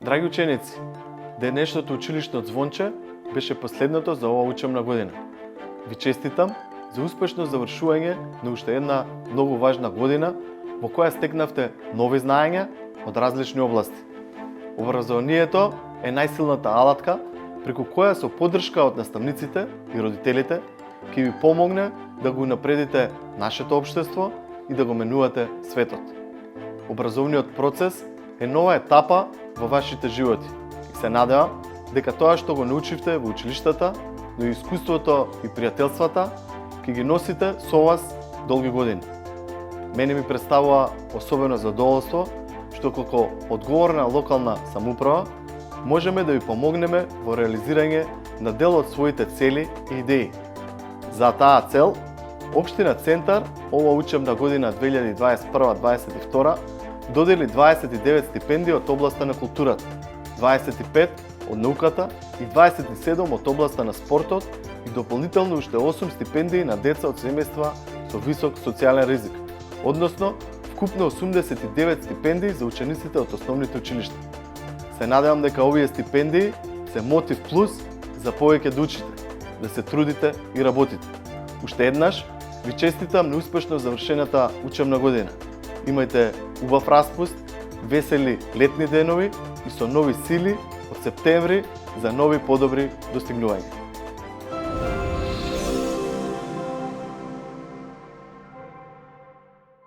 Драги ученици, денешното училишно звонче беше последното за оваа учебна година. Ви честитам за успешно завршување на уште една многу важна година во која стекнавте нови знаења од различни области. Образованието е најсилната алатка преку која со поддршка од наставниците и родителите ќе ви помогне да го напредите нашето општество и да го менувате светот. Образовниот процес е нова етапа во вашите животи и се надевам дека тоа што го научивте во училиштата, но и искуството и пријателствата ќе ги носите со вас долги години. Мене ми представува особено задоволство што како одговорна локална самоуправа можеме да ви помогнеме во реализирање на дел од своите цели и идеи. За таа цел, Општина Центар ова учебна година 2021-2022 додели 29 стипендии од областа на културата, 25 од науката и 27 од областа на спортот и дополнително уште 8 стипендии на деца од семејства со висок социјален ризик, односно вкупно 89 стипендии за учениците од основните училишта. Се надевам дека овие стипендии се мотив плюс за повеќе да учите, да се трудите и работите. Уште еднаш ви честитам на успешно завршената учебна година. Имајте убав распуст, весели летни денови и со нови сили од септември за нови подобри достигнувања.